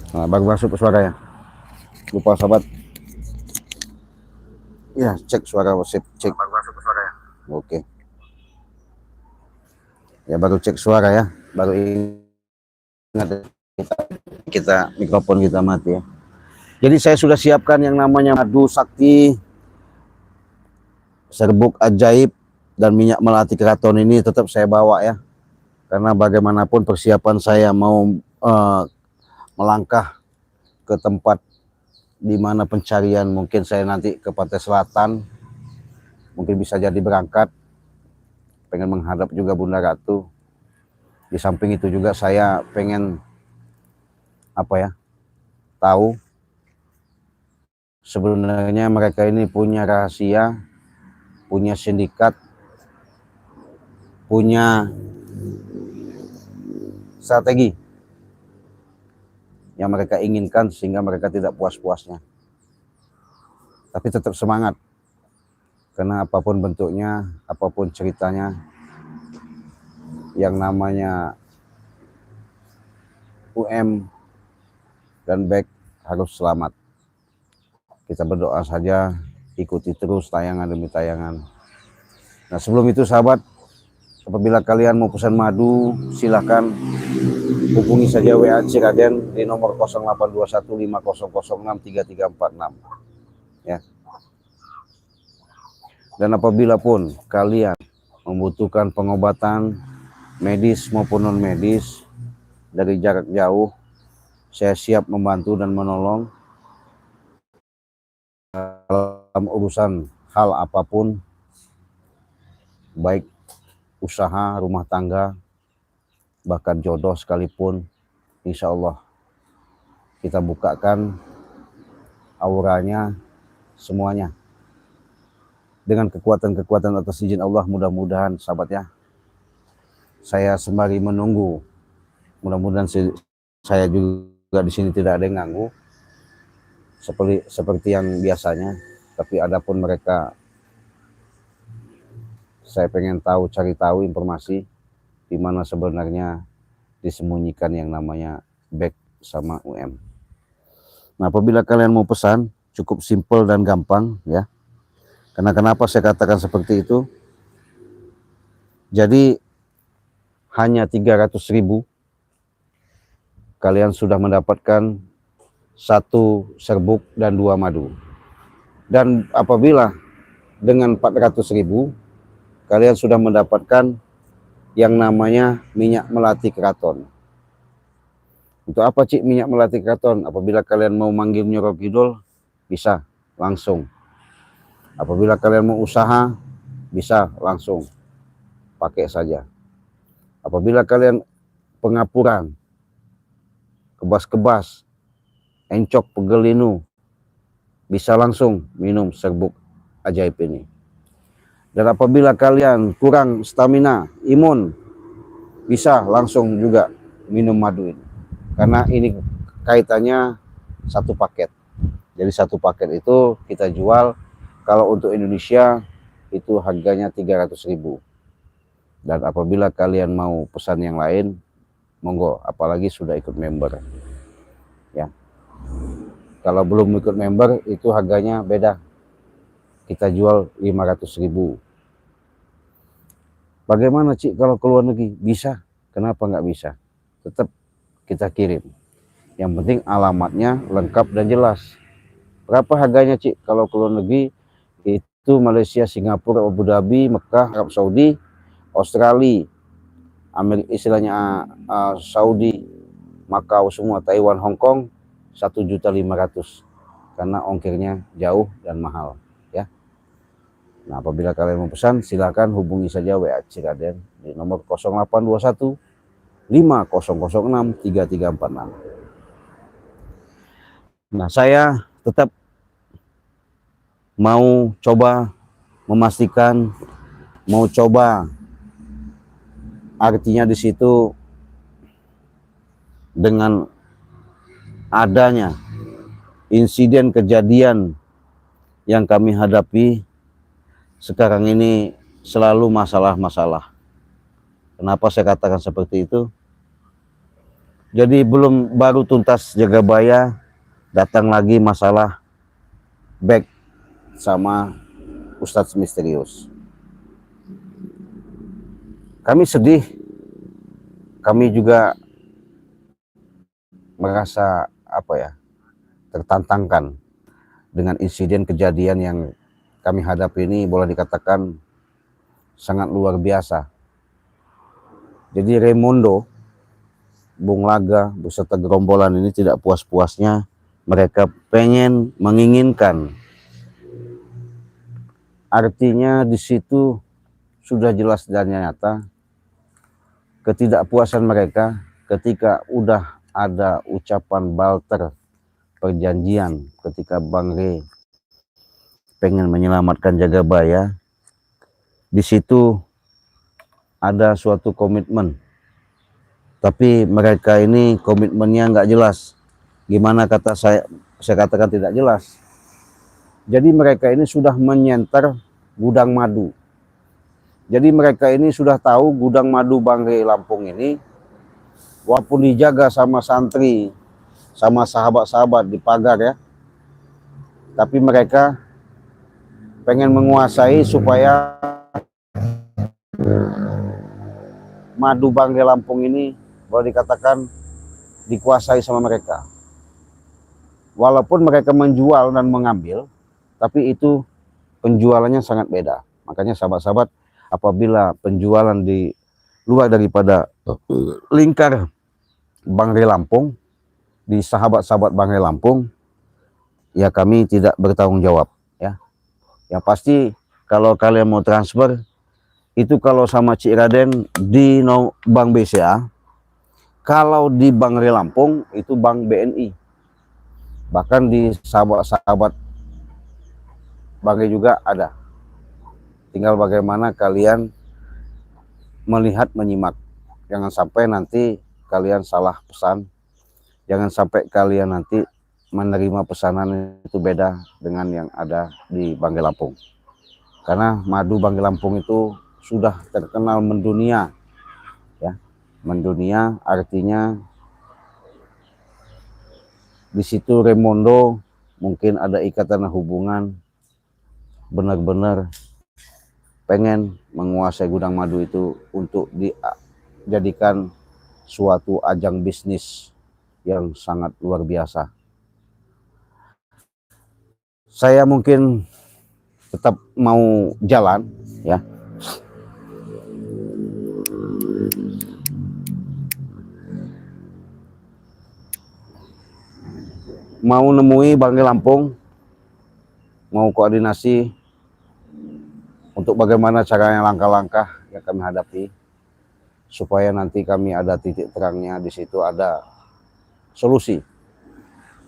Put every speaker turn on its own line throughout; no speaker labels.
Nah, baru masuk suara ya. Lupa sahabat. Ya, cek suara WhatsApp, cek. Baru masuk suara ya. Oke. Ya baru cek suara ya. Baru ingat kita mikrofon kita mati ya. Jadi saya sudah siapkan yang namanya madu sakti, serbuk ajaib, dan minyak melati keraton ini tetap saya bawa ya. Karena bagaimanapun persiapan saya mau melangkah ke tempat di mana pencarian, mungkin saya nanti ke Pantai Selatan, mungkin bisa jadi berangkat, pengen menghadap juga Bunda Ratu. Di samping itu juga saya pengen tahu sebenarnya mereka ini punya rahasia, punya sindikat, punya strategi yang mereka inginkan sehingga mereka tidak puas-puasnya. Tapi tetap semangat. Karena apapun bentuknya, apapun ceritanya, yang namanya dan Bek harus selamat. Kita berdoa saja, ikuti terus tayangan demi tayangan. Nah sebelum itu sahabat, apabila kalian mau pesan madu, silahkan hubungi saja WA Ciraden di nomor 082150063346 ya. Dan apabila pun kalian membutuhkan pengobatan medis maupun non medis dari jarak jauh, saya siap membantu dan menolong dalam urusan hal apapun, baik usaha, rumah tangga, bahkan jodoh sekalipun. Insya Allah kita bukakan auranya semuanya dengan kekuatan-kekuatan atas izin Allah. Mudah-mudahan sahabat ya, saya sembari menunggu, mudah-mudahan saya juga di sini tidak ada yang ganggu seperti yang biasanya. Tapi adapun mereka, saya pengen cari tahu informasi di mana sebenarnya disembunyikan yang namanya Bek sama Nah apabila kalian mau pesan, cukup simple dan gampang ya. Karena kenapa saya katakan seperti itu? Jadi hanya 300.000 kalian sudah mendapatkan 1 serbuk dan 2 madu. Dan apabila dengan 400.000 kalian sudah mendapatkan yang namanya minyak melati keraton. Untuk apa Cik minyak melati keraton? Apabila kalian mau manggil Nyoro Kidul, bisa langsung. Apabila kalian mau usaha, bisa langsung pakai saja. Apabila kalian pengapuran, kebas-kebas, encok, pegelinu, bisa langsung minum serbuk ajaib ini. Dan apabila kalian kurang stamina, imun, bisa langsung juga minum madu ini. Karena ini kaitannya satu paket. Jadi satu paket itu kita jual, kalau untuk Indonesia itu harganya 300.000. Dan apabila kalian mau pesan yang lain, monggo, apalagi sudah ikut member ya. Kalau belum ikut member itu harganya beda, kita jual 500.000. Bagaimana Cik kalau ke luar negeri? Bisa, kenapa nggak bisa? Tetap kita kirim. Yang penting alamatnya lengkap dan jelas. Berapa harganya Cik kalau ke luar negeri? Itu Malaysia, Singapura, Abu Dhabi, Mekah, Arab Saudi, Australia, Amerika, istilahnya Saudi, Makau semua, Taiwan, Hong Kong, 1.500.000 karena ongkirnya jauh dan mahal ya. Nah apabila kalian mau pesan, silakan hubungi saja WA Ciraden di nomor 0821 5006 3346. Nah saya tetap mau coba memastikan, mau coba artinya di situ dengan adanya insiden kejadian yang kami hadapi sekarang ini selalu masalah-masalah. Kenapa saya katakan seperti itu? Jadi belum baru tuntas Jagabaya, datang lagi masalah back sama Ustadz Misterius. Kami sedih, kami juga merasa tertantangkan dengan insiden kejadian yang kami hadapi ini, boleh dikatakan sangat luar biasa. Jadi Raimundo, Bung Laga beserta gerombolan ini tidak puas-puasnya, mereka menginginkan. Artinya di situ sudah jelas dan nyata ketidakpuasan mereka ketika udah ada ucapan barter perjanjian, ketika Bang Rey pengen menyelamatkan Jagabaya. Di situ ada suatu komitmen, tapi mereka ini komitmennya nggak jelas. Gimana kata saya katakan tidak jelas. Jadi mereka ini sudah menyenter gudang madu. Jadi mereka ini sudah tahu gudang madu Bang Rey Lampung ini, walaupun dijaga sama santri, sama sahabat-sahabat di pagar ya, tapi mereka pengen menguasai supaya madu Bang Rey Lampung ini boleh dikatakan dikuasai sama mereka. Walaupun mereka menjual dan mengambil, tapi itu penjualannya sangat beda. Makanya sahabat-sahabat, apabila penjualan di luar daripada lingkar Bang Rey Lampung, di sahabat-sahabat Bang Rey Lampung, ya kami tidak bertanggung jawab ya. Yang pasti kalau kalian mau transfer itu kalau sama Cik Raden di Bank BCA, kalau di Bang Rey Lampung itu Bank BNI. Bahkan di sahabat-sahabat Bang Rey juga ada. Tinggal bagaimana kalian melihat, menyimak. Jangan sampai nanti kalian salah pesan. Jangan sampai kalian nanti menerima pesanan itu beda dengan yang ada di Bang Rey Lampung. Karena madu Bang Rey Lampung itu sudah terkenal mendunia. Ya, mendunia artinya di situ Raimundo mungkin ada ikatan hubungan, benar-benar pengen menguasai gudang madu itu untuk dijadikan suatu ajang bisnis yang sangat luar biasa. Saya mungkin tetap mau jalan ya. Mau nemui Bang Rey Lampung, mau koordinasi untuk bagaimana caranya, langkah-langkah yang kami hadapi supaya nanti kami ada titik terangnya, di situ ada solusi.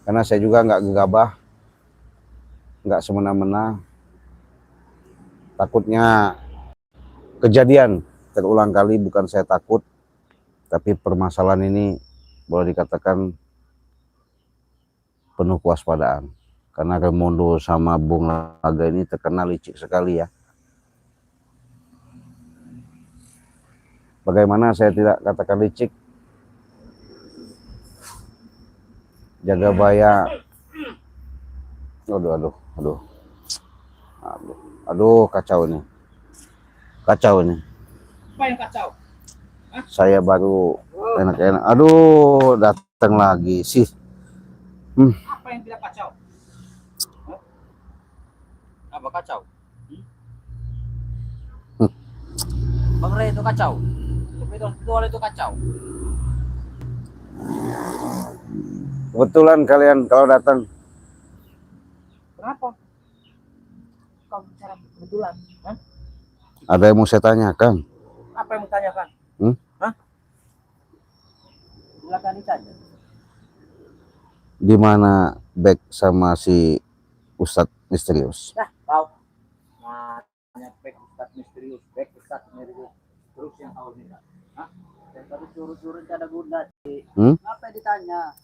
Karena saya juga nggak gegabah, nggak semena-mena, takutnya kejadian terulang kali. Bukan saya takut, tapi permasalahan ini boleh dikatakan penuh kewaspadaan. Karena Raimundo sama Bung Laga ini terkenal licik sekali ya. Bagaimana saya tidak katakan licik? Jagabaya, aduh, kacau ini.
Apa yang kacau? Hah?
Saya baru enak-enak. Aduh, datang lagi sih.
Apa yang tidak kacau? Apa kacau? Bang Rey itu kacau. Betul itu kacau.
Kebetulan kalian kalau datang.
Kenapa? Kau bicara kebetulan? Hah?
Ada yang mau saya tanyakan.
Apa yang mau tanyakan? Hah? Silakan ditanya.
Di mana back sama si Ustadz Misterius?
Nah, kau. Nah, back Ustadz Misterius, terus yang kau lihat. Hah? Dan tadi suruh-suruh ada guna sih. Apa yang ditanya?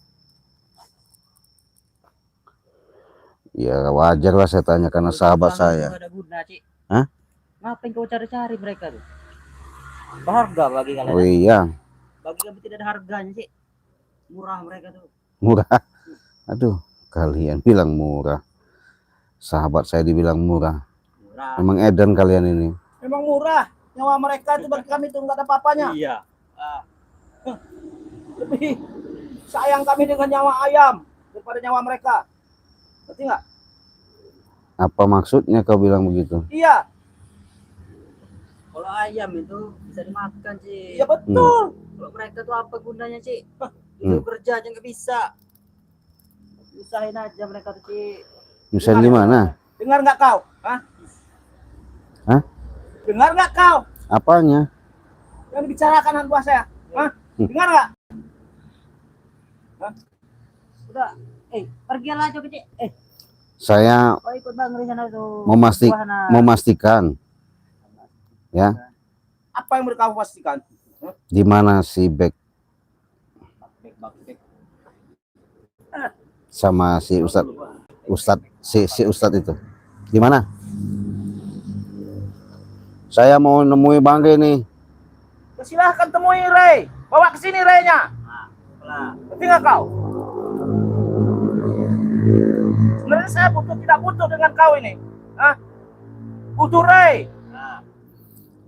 Ya wajar lah saya tanya karena sahabat saya.
Ada guna, Cik.
Hah?
Ngapain kau cari-cari mereka tuh? Berharga bagi kalian.
Oh iya.
Bagi kami tidak ada harganya, Cik. Murah mereka tuh.
Murah. Aduh, kalian bilang murah. Sahabat saya dibilang murah.
Murah.
Memang edan kalian ini.
Memang murah. Nyawa mereka itu bagi kami itu nggak ada apa-apanya. Iya. Lebih sayang kami dengan nyawa ayam daripada nyawa mereka. Ngerti nggak?
Apa maksudnya kau bilang begitu?
Iya. Kalau ayam itu bisa dimakan, Ci. Iya betul. Kalau mereka tuh apa gunanya, Ci? Itu kerja aja nggak bisa. Usahain aja mereka tuh, Ci.
Usahain gimana?
Dengar nggak kau? Hah?
Hah?
Dengar nggak kau?
Apanya?
Yang dibicarakan anak buah saya. Hah? Dengar nggak? Hah? Udah. Pergilah aja, Ci.
Saya
Oh, ikut Bang di sana tuh.
memastikan ya.
Apa yang mereka pastikan?
Di mana si Bek sama si si Ustadz itu? Di mana? Saya mau nemui Bang Ge nih.
Silahkan temui Ray. Bawa ke sini Ray-nya. Ngerti nggak kau? Sebenarnya saya tidak butuh dengan kau ini. Hah? Butuh Ray.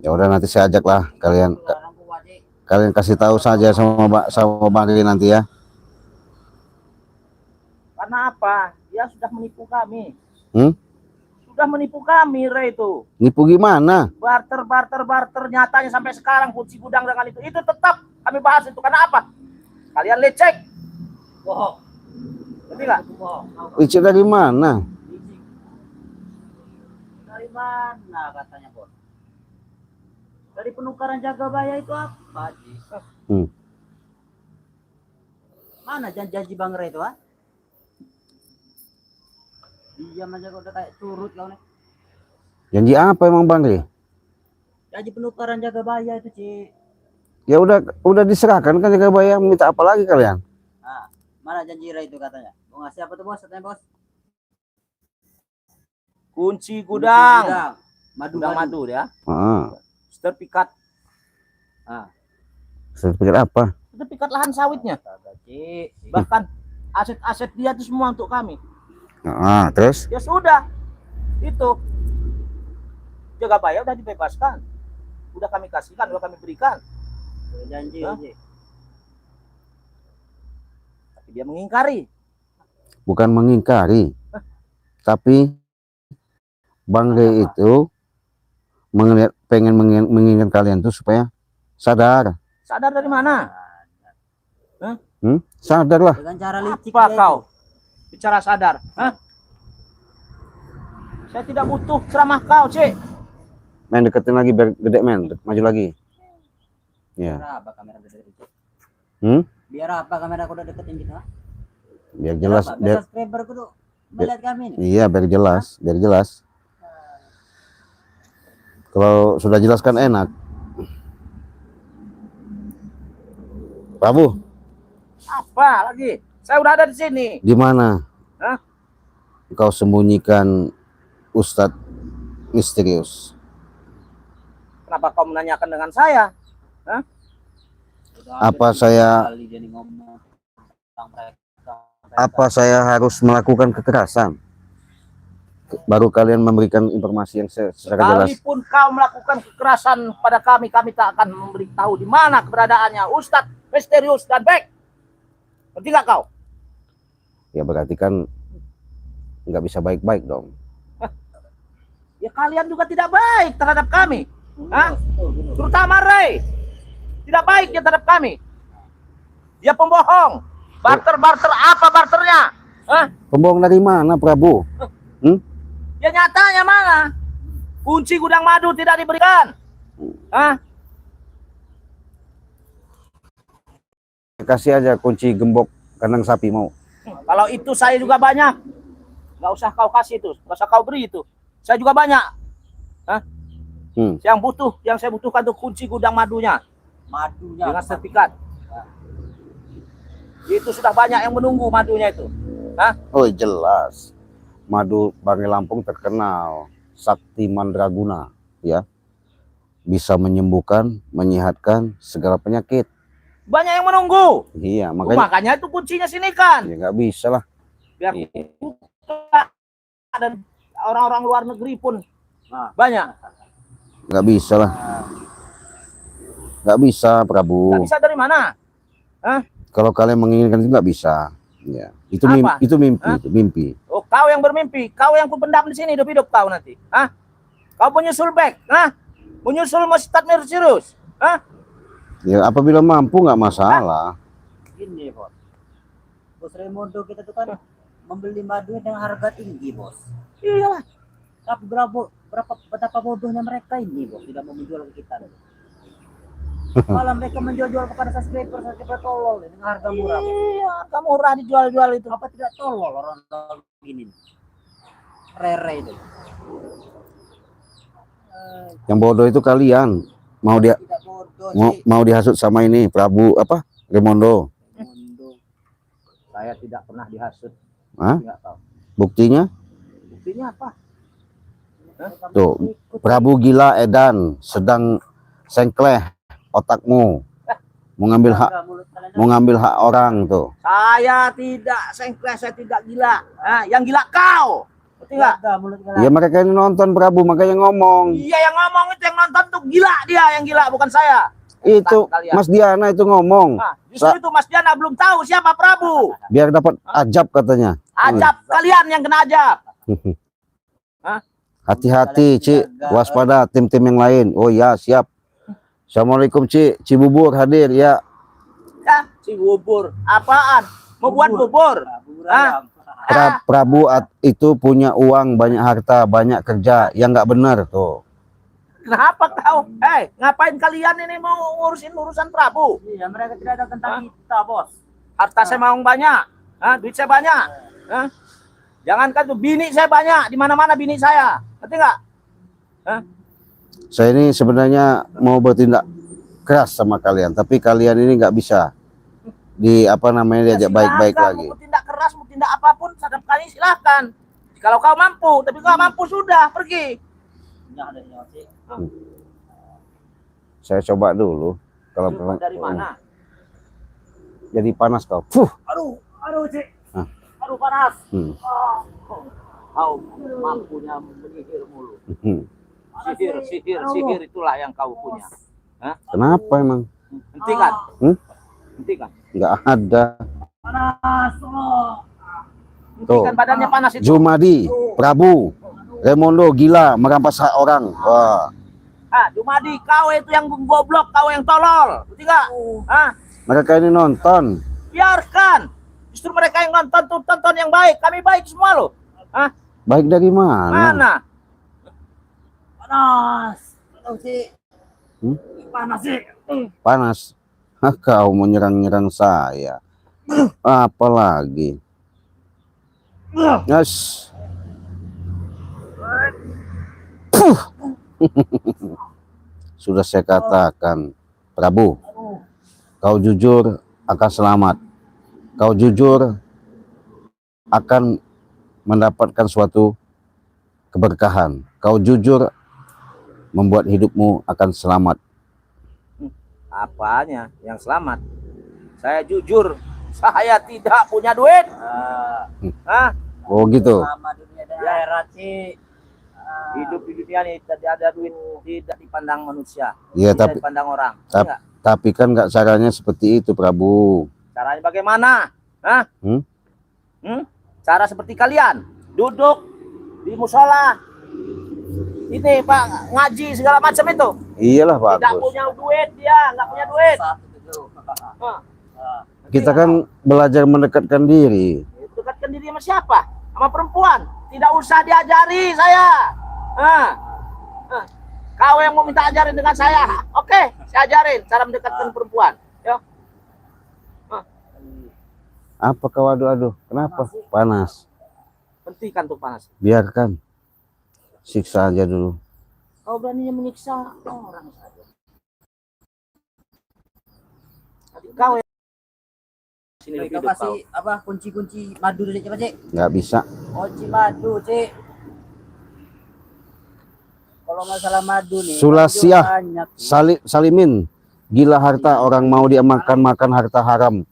Ya udah, nanti saya ajak lah kalian. Kalian kasih tahu saja sama Bang Ge nanti ya.
Karena apa? Dia sudah menipu kami.
Sudah
menipu kami Ray itu.
Nipu gimana?
Barter nyatanya sampai sekarang kunci gudang dengan itu tetap kami bahas itu. Karena apa? Kalian lecek. Bohong. Ngerti nggak?
Licik dari mana?
Dari mana katanya, Bos? Dari penukaran Jagabaya itu apa, Ji? Mana janji Bang Ray itu, ha? Diam aja kok, udah kayak turut kau nih.
Janji apa emang Bang Ge?
Janji penukaran Jagabaya itu, Ci.
Ya udah diserahkan kan Jagabaya, minta apa lagi kalian?
Mana janji Ray itu katanya? Mau ngasih apa tuh, Bos? Katanya, Bos. Kunci gudang. Madu ya. Sertifikat.
Sertifikat apa?
Sertifikat lahan sawitnya. Bahkan aset-aset dia itu semua untuk kami.
Terus?
Ya sudah. Itu. Jagabaya udah dibebaskan. Udah kami kasihkan, udah kami berikan. Janji. Tapi dia mengingkari.
Bukan mengingkari. Tapi Bang Ge itu pengen menginginkan kalian tuh supaya sadar.
Sadar dari mana?
Sadar lah.
Dengan cara licik. Apa kau bicara sadar? Saya tidak butuh ceramah kau, Cik.
Main deketin lagi biar gede, men. Maju lagi. Ya.
Biar apa kamera gede itu?
Biar
apa kamera aku udah deketin gitu, ha?
Biar jelas.
Biar subscriber kudu melihat kami nih.
Iya, biar jelas. Kalau sudah jelas kan enak. Prabu.
Apa lagi? Saya udah ada di sini.
Di mana? Kau sembunyikan Ustadz misterius.
Kenapa kau menanyakan dengan saya?
Apa saya harus melakukan kekerasan? Baru kalian memberikan informasi yang secara jelas.
Sekalipun kau melakukan kekerasan pada kami tak akan memberitahu di mana keberadaannya Ustadz misterius dan Bek. Ngerti nggak kau?
Ya berarti kan nggak bisa baik-baik dong.
Ya kalian juga tidak baik terhadap kami. Terutama Ray. Tidak baik dia terhadap kami. Dia pembohong. Barter apa barternya?
Pembohong dari mana, Prabu?
Ya nyatanya mana? Kunci gudang madu tidak diberikan.
Kasih aja kunci gembok kandang sapi mau.
Kalau itu saya juga banyak. Nggak usah kau kasih itu, nggak usah kau beri itu. Saya juga banyak. Yang saya butuhkan tuh kunci gudang madunya. Dengan sertifikat. Itu sudah banyak yang menunggu madunya itu.
Oh jelas. Madu Bang Ge Lampung terkenal sakti mandraguna, ya. Bisa menyembuhkan, menyehatkan segala penyakit.
Banyak yang menunggu.
Iya,
Makanya itu kuncinya sini kan.
ya nggak bisa lah.
Biar
Iya.
buka. Dan orang-orang luar negeri pun banyak.
Nggak bisa lah. Nggak bisa, Prabu.
Nggak bisa dari mana?
Kalau kalian menginginkan itu nggak bisa. Ya, itu
Apa?
itu mimpi, itu mimpi.
Oh, kau yang bermimpi, kau yang kupendam di sini hidup-hidup kau nanti. Kau menyusul back, menyusul Ustadz Mirsirus.
Ya, apabila mampu nggak masalah.
Gini bos, Bos Raimundo kita tuh kan membeli madu dengan harga tinggi bos.
Iyalah.
Tapi betapa bodohnya mereka ini bos, tidak mau menjual ke kita. Malah mereka menjual kepada subscriber tolol dengan harga murah.
Iya, harga murah dijual-jual itu.
Apa tidak tolol orang begini? Rere itu.
Yang bodoh itu kalian.
Tidak bodoh sih.
Mau dihasut sama ini Prabu apa? Raimundo.
Raimundo.
Saya tidak pernah dihasut.
Hah?
Nggak tahu.
Buktinya?
Buktinya apa?
Tuh, Prabu gila edan sedang sengkleh otakmu. Mau ngambil hak orang tuh.
Saya tidak sengkleh, saya tidak gila. Yang gila kau. Ngerti nggak?
Ya mereka ini nonton Prabu makanya ngomong.
Iya, yang ngomong itu yang nonton tuh gila, dia yang gila, bukan saya.
Itu
Kalian.
Mas Diana itu ngomong.
Justru itu Mas Diana belum tahu siapa Prabu.
Biar dapat ajab katanya.
Ajab kalian yang kena ajab.
Hati-hati Cik, waspada tim-tim yang lain. Oh ya, siap. Assalamualaikum Cik, Cibubur hadir ya.
Si bubur. Apaan? Mau buat bubur?
Prabu itu punya uang, banyak harta, banyak kerja. Yang nggak benar tuh.
Kenapa kau? Ngapain kalian ini mau ngurusin urusan Prabu?
Iya, mereka tidak ada tentang kita, bos.
Harta saya mau banyak, duit saya banyak. Jangankan tuh bini saya banyak, di mana-mana bini saya. Ngerti nggak?
Saya ini sebenarnya mau bertindak keras sama kalian, tapi kalian ini nggak bisa diajak baik-baik lagi.
Mau tindak keras, mau tindak apapun, sadap kali silahkan. Kalau kau mampu, tapi kalau mampu sudah pergi.
Saya coba dulu. Kalau
dari mana?
Jadi panas kau.
Aduh, Cik. Aduh, panas. Kau mampunya menyihir mulu. Sihir itulah yang kau punya.
Kenapa emang?
Hentikan. Hentikan.
Nggak ada.
Panas,
Hentikan badannya panas itu.
Jumadi, Prabu, Raimundo gila merampas hak orang. Wah.
Jumadi, kau itu yang goblok, kau yang tolol. Ngerti nggak?
Mereka ini nonton.
Biarkan. Justru mereka yang nonton tuh tonton yang baik. Kami baik semua loh.
Baik dari mana?
Mana?
panas. Panas sih.
Panas. Kau menyerang-nyerang saya. Apalagi. Yes. Sudah saya katakan, Prabu, kau jujur akan selamat. Kau jujur akan mendapatkan suatu keberkahan. Kau jujur membuat hidupmu akan selamat.
Apanya yang selamat? Saya jujur, saya tidak punya duit.
Oh gitu.
Sama dunia dan akhirat sih.
Hidup di dunia ini tidak ada duit, tidak dipandang manusia,
Iya,
tidak dipandang orang.
Tapi kan nggak caranya seperti itu, Prabu.
Caranya bagaimana? Cara seperti kalian duduk di musola, ini Pak, ngaji segala macam itu.
Iyalah,
Tidak
bagus.
punya duit, dia nggak punya duit.
Kita kan belajar mendekatkan diri.
Dekatkan diri sama siapa? Sama perempuan. Tidak usah diajari saya. Kau yang mau minta ajarin dengan saya, oke, saya ajarin cara mendekatkan perempuan. Yo.
Apa kau aduh-aduh? Kenapa? Panas.
Hentikan tuh panas.
Biarkan. Siksa aja dulu.
Kau beraninya menyiksa orang saja. Kau yang sini
Mereka
hidup kau.
kasih apa kunci-kunci madu dari siapa sih?
Nggak bisa.
Kunci madu sih. Kalau masalah madu nih.
Sulasiah.
banyak, sih.
Salimin. gila harta, orang mau dia makan harta haram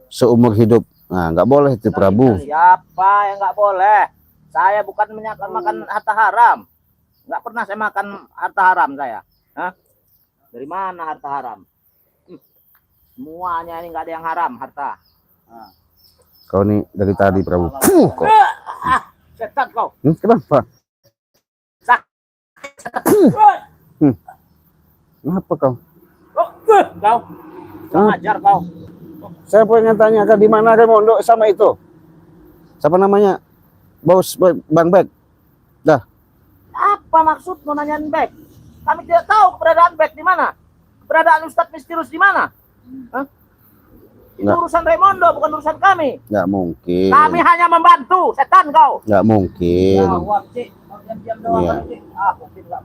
seumur hidup. Nah, nggak boleh itu Prabu.
Siapa yang nggak boleh? Saya bukan makan harta haram. Nggak pernah saya makan harta haram saya. Hah? Dari mana harta haram? Semuanya ini nggak ada yang haram harta.
Kau nih dari tadi Prabu. Kau.
Setan kau.
Kenapa?
Sakit.
Kenapa kau?
Kau.
Hah?
Ajar kau.
Saya pengen tanya di mana Remondo sama itu? Siapa namanya? Bos Bang Bek.
Apa maksudmu nanyain Bek? Kami tidak tahu keberadaan Bek di mana. Keberadaan Ustadz misterius di mana? Hah? Itu
Nggak.
urusan Raimondo, bukan urusan kami.
Nggak mungkin.
Kami hanya membantu. Setan kau.
Nggak mungkin.
Jawab, Cik. Mau diam-diam doang,
Iya.
Cik. Ah, mungkin nggak mau.